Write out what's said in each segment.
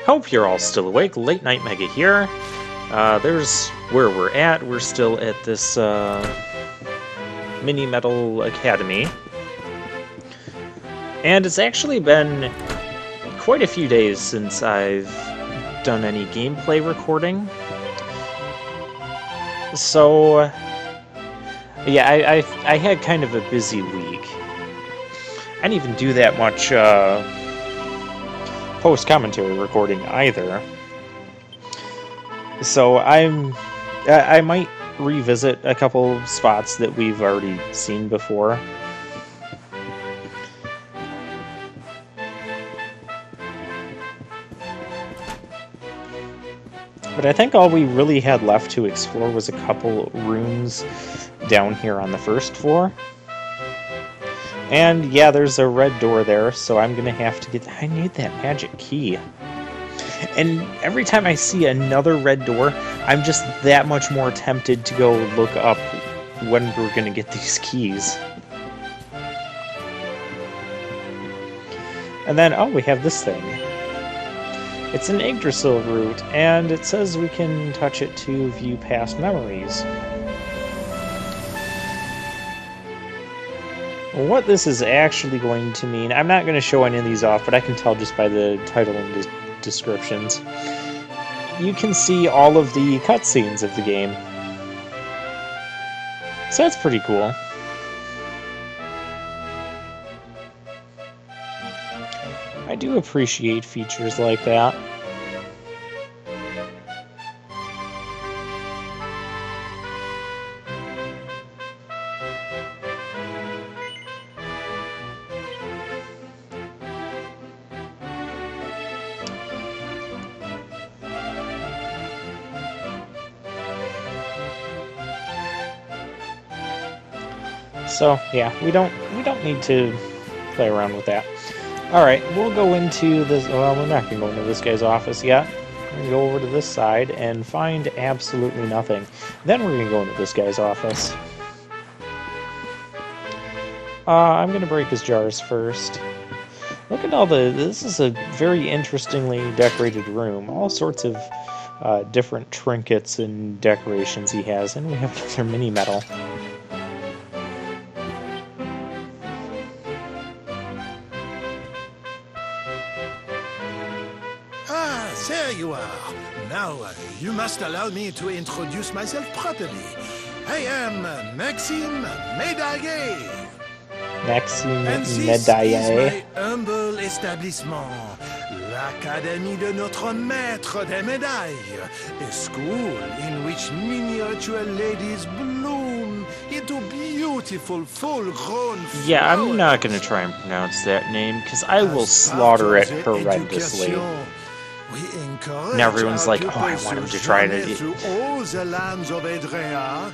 Hope you're all still awake. Late Night Mega here. There's where we're at. We're still at this Mini Metal Academy. And it's actually been quite a few days since I've done any gameplay recording. So, yeah, I had kind of a busy week. I didn't even do that much post-commentary recording either. So I might revisit a couple spots that we've already seen before. But I think all we really had left to explore was a couple rooms down here on the first floor. And yeah, there's a red door there, so I'm gonna have to get... I need that magic key. And every time I see another red door, I'm just that much more tempted to go look up when we're gonna get these keys. And then, oh, we have this thing. It's an Yggdrasil root, and it says we can touch it to view past memories. What this is actually going to mean, I'm not going to show any of these off, but I can tell just by the title and descriptions. You can see all of the cutscenes of the game. So that's pretty cool. I do appreciate features like that. So yeah, we don't need to play around with that. Alright, we'll go into this... Well, we're not going to go into this guy's office yet. We're going to go over to this side and find absolutely nothing. Then we're going to go into this guy's office. I'm going to break his jars first. Look at all the... This is a very interestingly decorated room. All sorts of different trinkets and decorations he has. And we have another mini medal. There you are. Now, you must allow me to introduce myself properly. I am Maxime Médaillé. Maxime And this Médaillé. is my humble establishment, l'Académie de Notre Maître des Médailles, a school in which miniature ladies bloom into beautiful, full-grown flowers. Yeah, I'm not going to try and pronounce that name, because I will slaughter it horrendously. And everyone's like, oh, I want him to try it. Through all the lands of Edrea,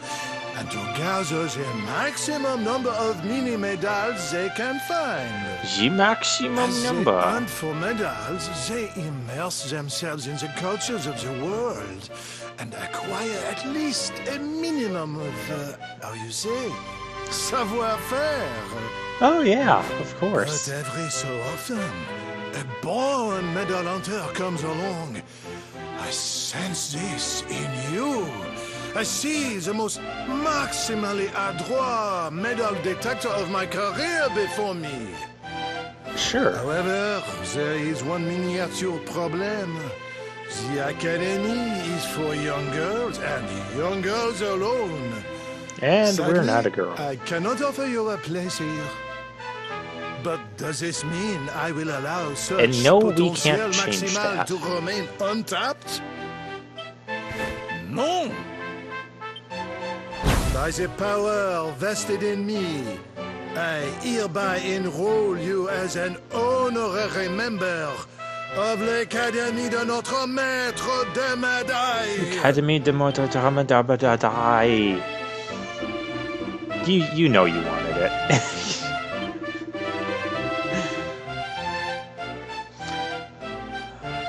and to gather the maximum number of mini medals they can find. The maximum As number. they hunt for medals, they immerse themselves in the cultures of the world and acquire at least a minimum of, how you say, savoir-faire. Oh yeah, of course. But every so often, a born medal hunter comes along. I sense this in you. I see the most maximally adroit medal detector of my career before me. Sure. However, there is one miniature problem. The academy is for young girls and young girls alone. And Sadly, we're not a girl. I cannot offer you a place here. But does this mean I will allow such And no, we potential can't change maximal that. to remain untapped? No! By the power vested in me, I hereby enroll you as an honorary member of l'Académie de Notre Maître des Médailles. Academy de Mototamadabadai. You know you wanted it.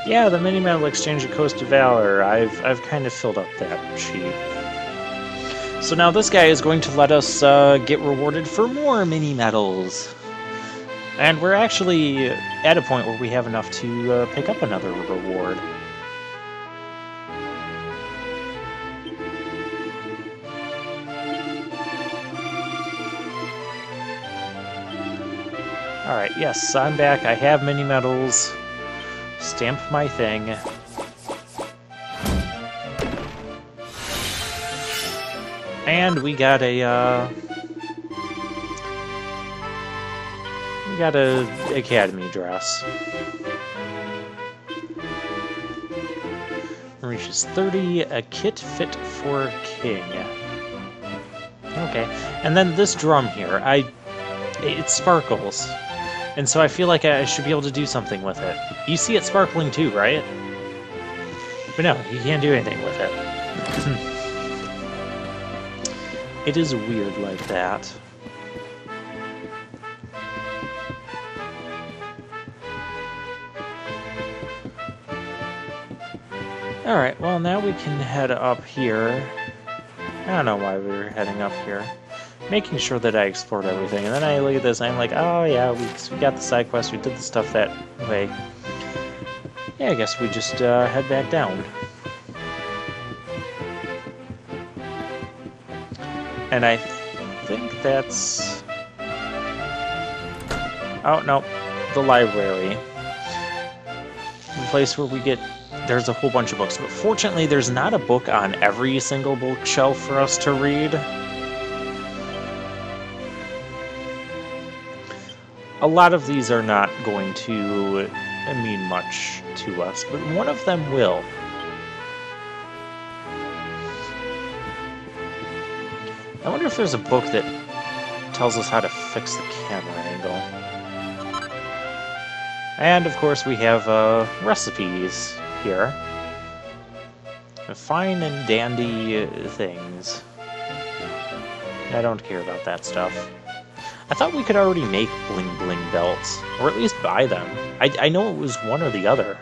Yeah, the mini medal exchange at Coast of Valor. I've kind of filled up that sheet. So now this guy is going to let us get rewarded for more mini medals. And we're actually at a point where we have enough to pick up another reward. Alright, yes, I'm back. I have mini medals. Stamp my thing. And we got a academy dress. Reaches 30, a kit fit for king. Okay, and then this drum here, it sparkles. And so I feel like I should be able to do something with it. You see it sparkling too, right? But no, you can't do anything with it. It is weird like that. Alright, well now we can head up here. I don't know why we were heading up here. Making sure that I explored everything, and then I look at this and I'm like, oh yeah, we got the side quest, we did the stuff that way. Yeah, I guess we just head back down. And I think that's... oh, no, the library. The place where we get... there's a whole bunch of books, but fortunately there's not a book on every single bookshelf for us to read. A lot of these are not going to mean much to us, but one of them will. I wonder if there's a book that tells us how to fix the camera angle. And of course we have recipes here. Fine and dandy things. I don't care about that stuff. I thought we could already make bling bling belts, or at least buy them. I know it was one or the other.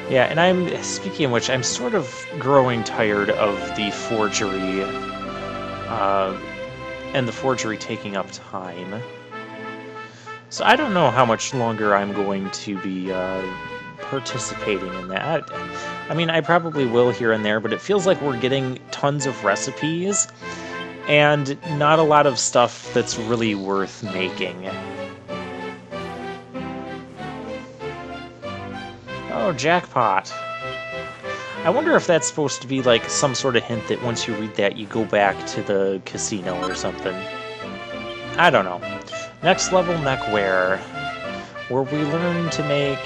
Yeah, and speaking of which, I'm sort of growing tired of the forgery, and the forgery taking up time. So I don't know how much longer I'm going to be participating in that. I mean, I probably will here and there, but it feels like we're getting tons of recipes, and not a lot of stuff that's really worth making. Oh, jackpot. I wonder if that's supposed to be like some sort of hint that once you read that, you go back to the casino or something. I don't know. Next level neckwear, where we learn to make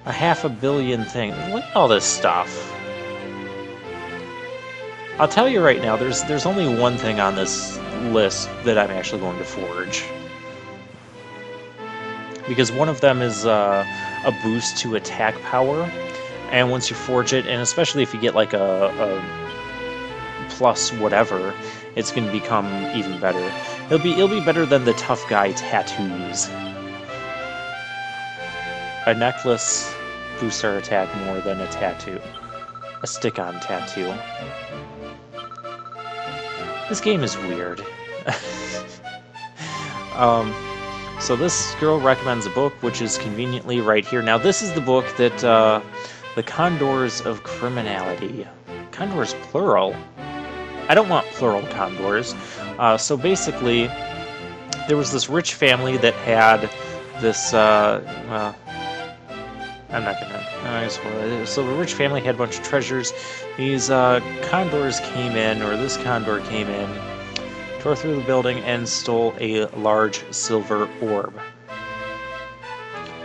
a 500 million things. Look at all this stuff. I'll tell you right now, there's only one thing on this list that I'm actually going to forge. Because one of them is a boost to attack power, and once you forge it, and especially if you get like a plus whatever, it's going to become even better. It'll be better than the tough guy tattoos. A necklace boosts our attack more than a tattoo. A stick-on tattoo. This game is weird. So this girl recommends a book, which is conveniently right here. Now this is the book that, The Condors of Criminality. Condors plural? I don't want plural condors. So basically, there was this rich family that had this, well, I'm not gonna, so the rich family had a bunch of treasures. These condors came in, or this condor came in, tore through the building and stole a large silver orb.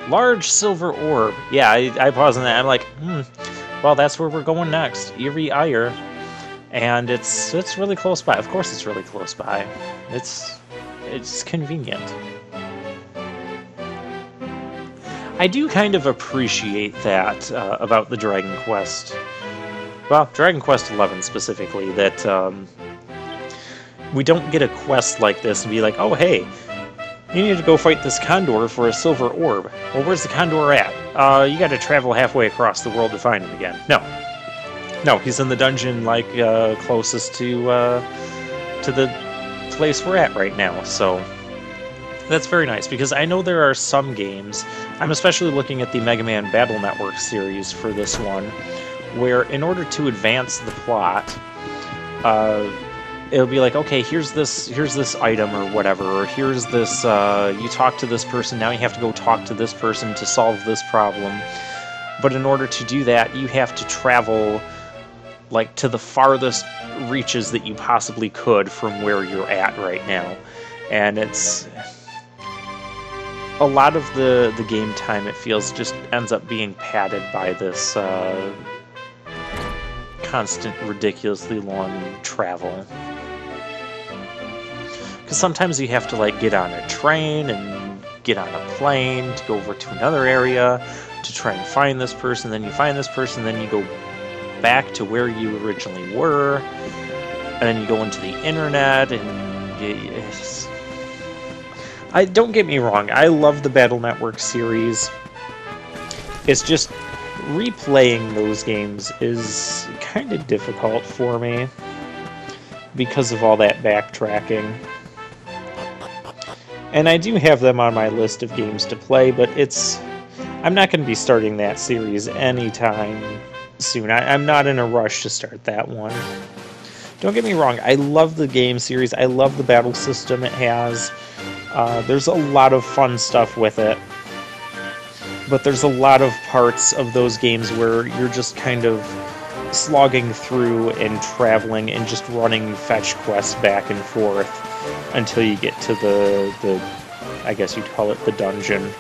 Large silver orb. Yeah, I paused on that. I'm like, well, that's where we're going next. Erie Ire. And it's really close by. Of course it's really close by. It's convenient. I do kind of appreciate that about the Dragon Quest. Well, Dragon Quest XI specifically, that we don't get a quest like this and be like, oh hey, You need to go fight this condor for a silver orb. Well, where's the condor at? You gotta travel halfway across the world to find him again. No. No, he's in the dungeon, like, closest to the place we're at right now, so... That's very nice, because I know there are some games, I'm especially looking at the Mega Man Battle Network series for this one, where in order to advance the plot, it'll be like, okay, here's this item or whatever, or here's this, you talk to this person, now you have to go talk to this person to solve this problem. But in order to do that, you have to travel, like, to the farthest reaches that you possibly could from where you're at right now. And it's... a lot of the game time, it feels, just ends up being padded by this constant, ridiculously long travel. Because sometimes you have to, like, get on a train and get on a plane to go over to another area to try and find this person, then you find this person, then you go back to where you originally were, and then you go into the internet, and it's... don't get me wrong, I love the Battle Network series. It's just replaying those games is kind of difficult for me because of all that backtracking. And I do have them on my list of games to play, but I'm not going to be starting that series anytime soon. I'm not in a rush to start that one. Don't get me wrong, I love the game series, I love the battle system it has. There's a lot of fun stuff with it, but there's a lot of parts of those games where you're just kind of slogging through and traveling and just running fetch quests back and forth until you get to the I guess you'd call it the dungeon.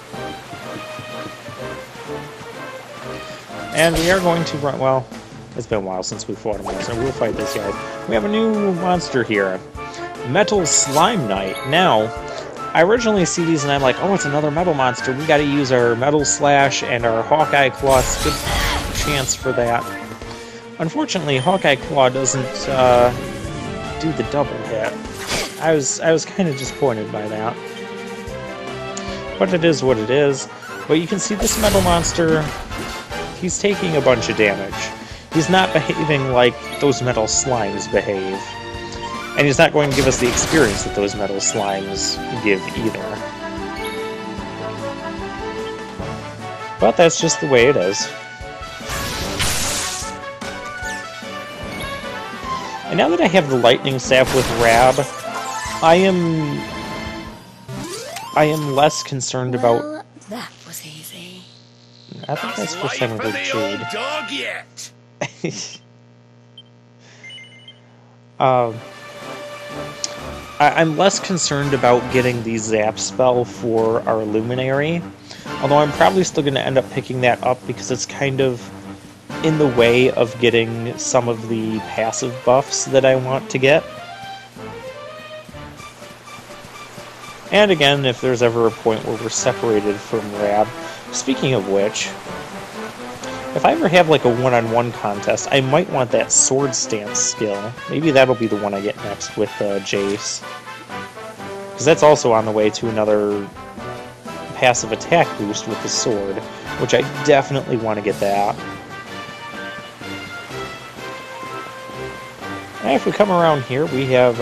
And we are going to run, well, it's been a while since we fought a monster. We'll fight this guy. We have a new monster here. Metal Slime Knight. Now, I originally see these and I'm like, oh, it's another metal monster. We gotta use our Metal Slash and our Hawkeye Claw. It's a good chance for that. Unfortunately, Hawkeye Claw doesn't do the double hit. I was kind of disappointed by that. But it is what it is. But you can see this metal monster, he's taking a bunch of damage. He's not behaving like those metal slimes behave. And he's not going to give us the experience that those metal slimes give either. But that's just the way it is. And now that I have the lightning staff with Rab, I am less concerned about... Well, that was easy. I think that's the first time I've heard Jade. Dog yet. I'm less concerned about getting the Zap spell for our Luminary, although I'm probably still going to end up picking that up because it's kind of in the way of getting some of the passive buffs that I want to get. And again, if there's ever a point where we're separated from Rab, speaking of which, if I ever have like a one-on-one contest, I might want that sword stance skill. Maybe that'll be the one I get next with Jace. Because that's also on the way to another passive attack boost with the sword, which I definitely want to get that. And if we come around here, we have...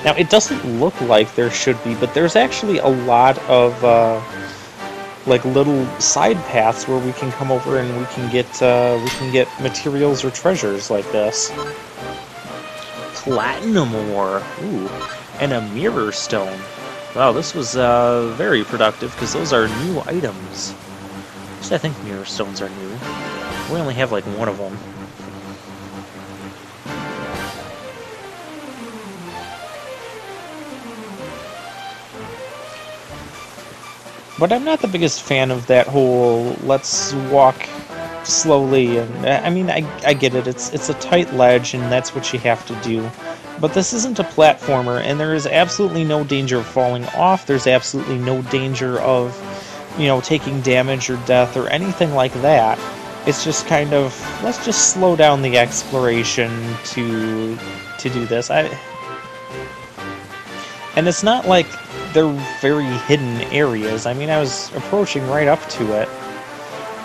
Now, it doesn't look like there should be, but there's actually a lot of... like little side paths where we can come over and we can get materials or treasures like this. Platinum ore, ooh, and a mirror stone. Wow, this was very productive because those are new items. At least I think mirror stones are new. We only have like one of them. But I'm not the biggest fan of that whole let's walk slowly, and I mean I get it, it's a tight ledge and that's what you have to do. But this isn't a platformer and there is absolutely no danger of falling off, there's absolutely no danger of, you know, taking damage or death or anything like that. It's just kind of, let's just slow down the exploration to do this. And it's not like they're very hidden areas. I mean, I was approaching right up to it.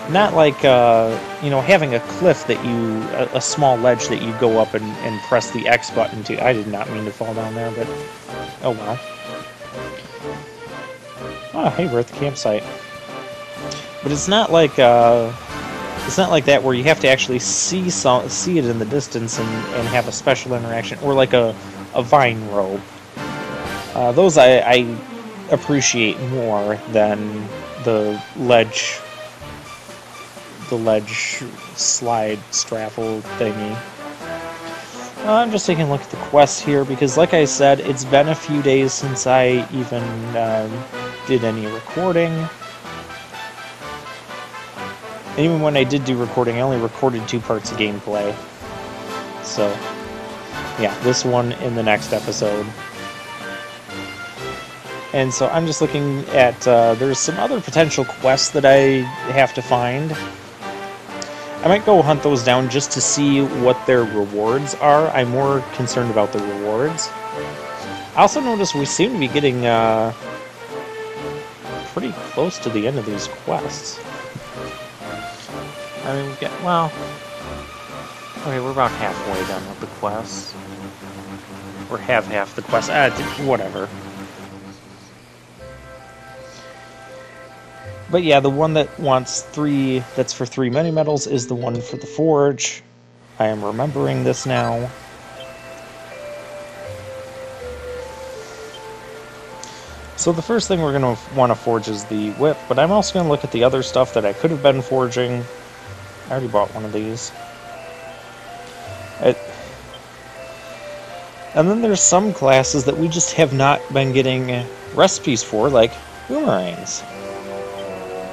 Not like, you know, having a cliff that you, a small ledge that you go up and press the X button to. I did not mean to fall down there, but oh well. Oh, hey, we're at the campsite. But it's not like that where you have to actually see it in the distance and have a special interaction, or like a vine rope. Those I appreciate more than the ledge slide straffle thingy. I'm just taking a look at the quests here because, like I said, it's been a few days since I even did any recording. And even when I did do recording, I only recorded 2 parts of gameplay. So, yeah, this one in the next episode. And so I'm just looking at, there's some other potential quests that I have to find. I might go hunt those down just to see what their rewards are. I'm more concerned about the rewards. I also noticed we seem to be getting pretty close to the end of these quests. I mean, well, okay, we're about halfway done with the quests. Or half the quest. Whatever. But yeah, the one that wants 3, that's for 3 mini medals, is the one for the forge. I am remembering this now. So the first thing we're going to want to forge is the whip, but I'm also going to look at the other stuff that I could have been forging. I already bought one of these. And then there's some classes that we just have not been getting recipes for, like boomerangs.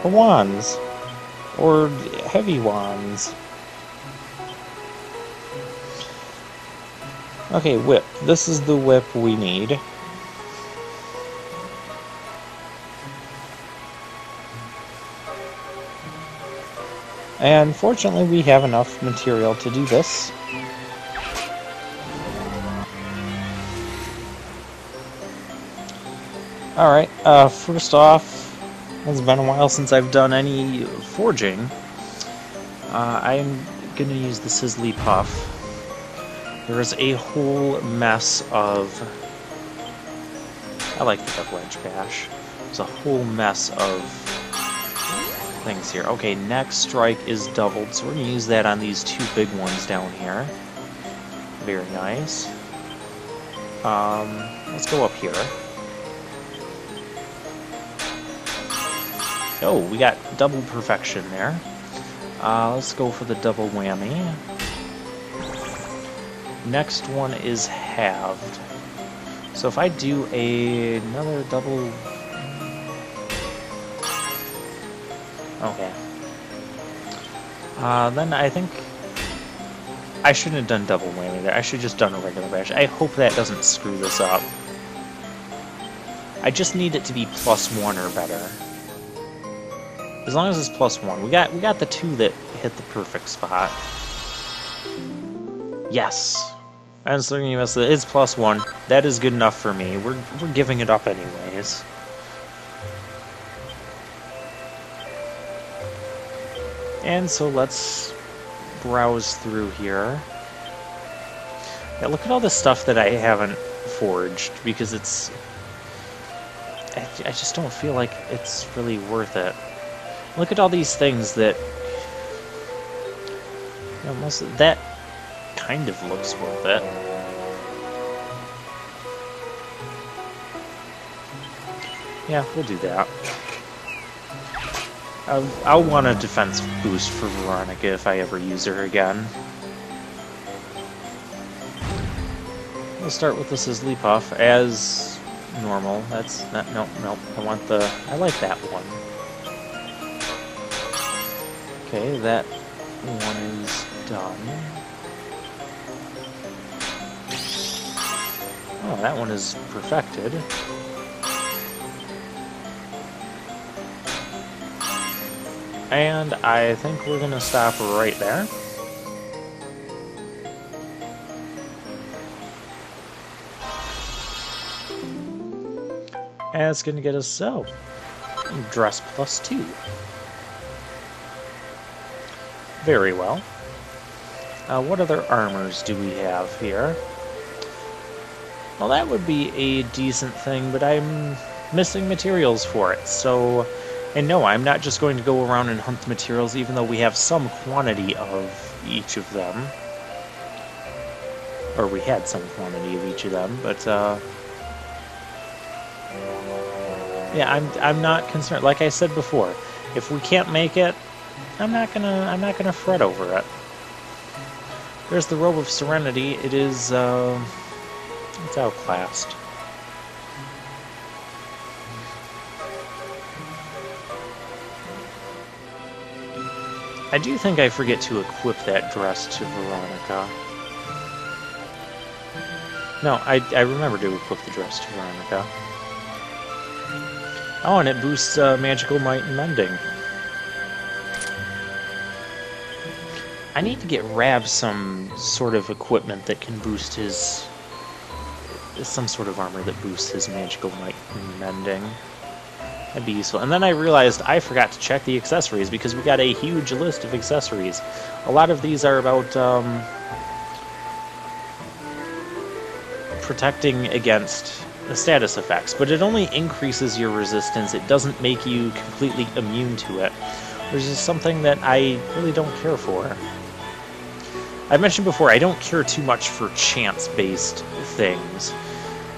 Or wands. Or heavy wands. Okay, whip. This is the whip we need. And fortunately we have enough material to do this. Alright, first off, it's been a while since I've done any forging. I'm gonna use the Sizzly Puff. There is a whole mess of... I like the double edge bash. There's a whole mess of things here. Okay, next strike is doubled, so we're gonna use that on these 2 big ones down here. Very nice. Let's go up here. Oh, we got double perfection there. Let's go for the double whammy. Next one is halved. So if I do another double... Okay. Then I think I shouldn't have done double whammy there. I should have just done a regular bash. I hope that doesn't screw this up. I just need it to be +1 or better. As long as it's +1. We got the 2 that hit the perfect spot. Yes. It's +1. That is good enough for me. We're giving it up anyways. And so let's browse through here. Yeah, look at all the stuff that I haven't forged, because it's... I just don't feel like it's really worth it. Look at all these things that... You know, that kind of looks worth it. Yeah, we'll do that. I'll want a defense boost for Veronica if I ever use her again. We'll start with the Sizzly Puff as normal. That's not... Nope. I want the... I like that one. Okay, that one is done. Oh, that one is perfected. And I think we're gonna stop right there. That's going to get us so. Dress +2. Very well. What other armors do we have here? Well, that would be a decent thing, but I'm missing materials for it, so... And no, I'm not just going to go around and hunt the materials, even though we have some quantity of each of them. Or we had some quantity of each of them, but, yeah, I'm not concerned. Like I said before, if we can't make it, I'm not gonna fret over it. There's the Robe of Serenity. It is, it's outclassed. I do think I forget to equip that dress to Veronica. No, I remember to equip the dress to Veronica. Oh, and it boosts magical might and mending. I need to get Rav some sort of equipment that can boost his... some sort of armor that boosts his magical might and mending. That'd be useful. And then I realized I forgot to check the accessories, because we got a huge list of accessories. A lot of these are about protecting against the status effects, but it only increases your resistance. It doesn't make you completely immune to it, which is something that I really don't care for. I mentioned before, I don't care too much for chance-based things.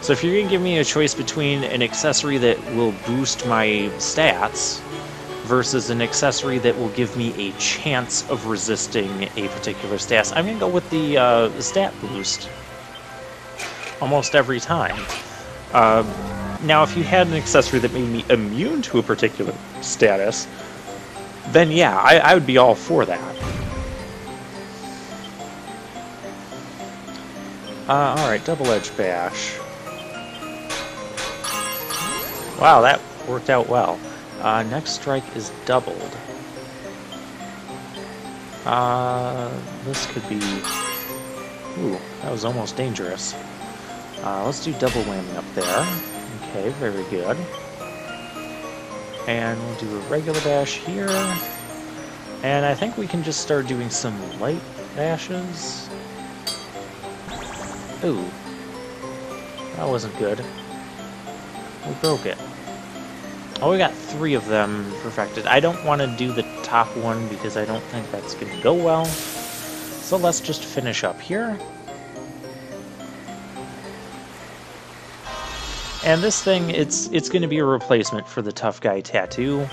So if you're going to give me a choice between an accessory that will boost my stats versus an accessory that will give me a chance of resisting a particular stat, I'm going to go with the stat boost almost every time. Now, if you had an accessory that made me immune to a particular status, then yeah, I would be all for that. Alright, double-edged bash. Wow, that worked out well. Next strike is doubled. This could be... Ooh, that was almost dangerous. Let's do double whammy up there. Okay, very good. And we'll do a regular bash here. And I think we can just start doing some light bashes. Ooh. That wasn't good. We broke it. Oh, we got 3 of them perfected. I don't want to do the top one because I don't think that's going to go well. So let's just finish up here. And this thing, it's going to be a replacement for the Tough Guy Tattoo.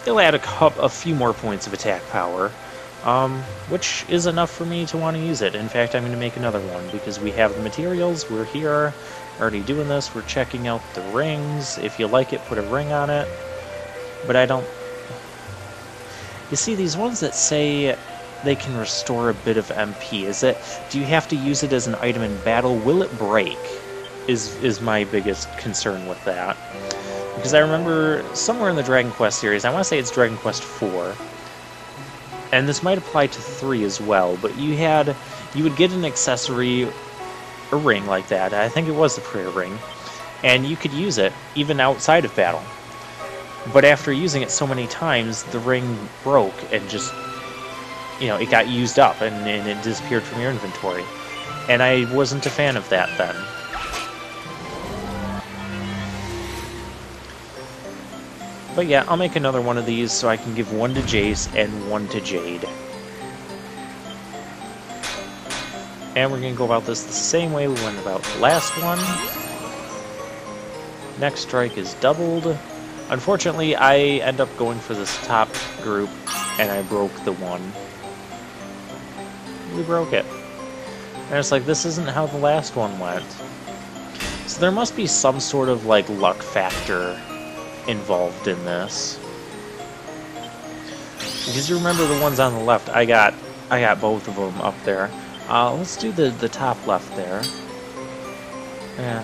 It'll add a few more points of attack power, which is enough for me to want to use it. In fact, I'm going to make another one because we have the materials. We're here. Already doing this. We're checking out the rings. If you like it, put a ring on it. But I don't... You see, these ones that say they can restore a bit of MP, do you have to use it as an item in battle? Will it break? Is my biggest concern with that. Because I remember somewhere in the Dragon Quest series, I want to say it's Dragon Quest 4, and this might apply to 3 as well, but you would get an accessory, a ring like that, I think it was the prayer ring, and you could use it even outside of battle. But after using it so many times, the ring broke and just, it got used up and it disappeared from your inventory. And I wasn't a fan of that then. But yeah, I'll make another one of these so I can give one to Jace and one to Jade. And we're going to go about this the same way we went about the last one. Next strike is doubled. Unfortunately, I end up going for this top group, and I broke the one. We broke it. And it's like, this isn't how the last one went. So there must be some sort of, luck factor involved in this. Because you remember the ones on the left, I got both of them up there. Let's do the top left there. Yeah.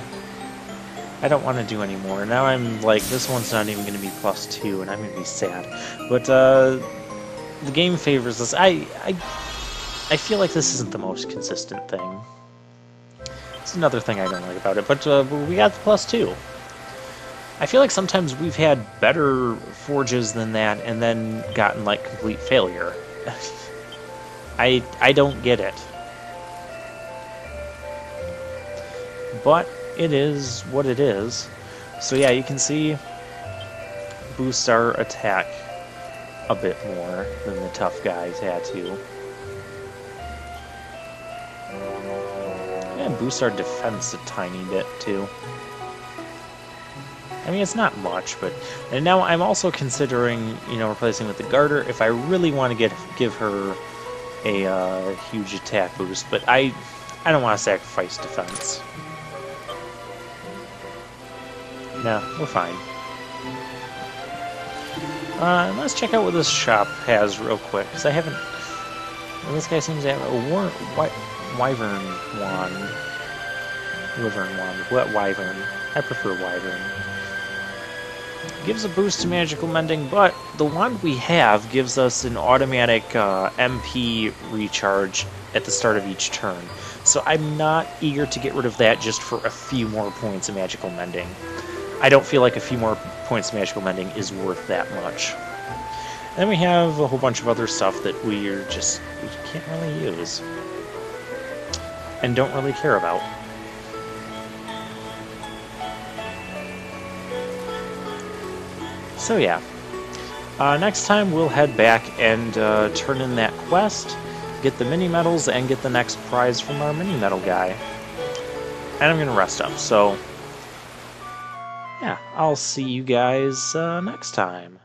I don't want to do any more. Now I'm like, this one's not even going to be +2, and I'm going to be sad. But, the game favors this. I feel like this isn't the most consistent thing. It's another thing I don't like about it, but we got the +2. I feel like sometimes we've had better forges than that and then gotten like complete failure. I don't get it. But it is what it is. So yeah, you can see boost our attack a bit more than the tough guys had to. And boost our defense a tiny bit too. I mean, it's not much, but... And now I'm also considering, you know, replacing with the Garter if I really want to give her a huge attack boost, but I don't want to sacrifice defense. No, we're fine. Let's check out what this shop has real quick, because I haven't... Well, this guy seems to have a wyvern wand. Wyvern wand. What wyvern? I prefer wyvern. Gives a boost to magical mending, but the wand we have gives us an automatic MP recharge at the start of each turn. So I'm not eager to get rid of that just for a few more points of magical mending. I don't feel like a few more points of magical mending is worth that much. And then we have a whole bunch of other stuff that we can't really use. And don't really care about. So yeah, next time we'll head back and turn in that quest, get the mini medals, and get the next prize from our mini medal guy. And I'm gonna rest up, so yeah, I'll see you guys next time.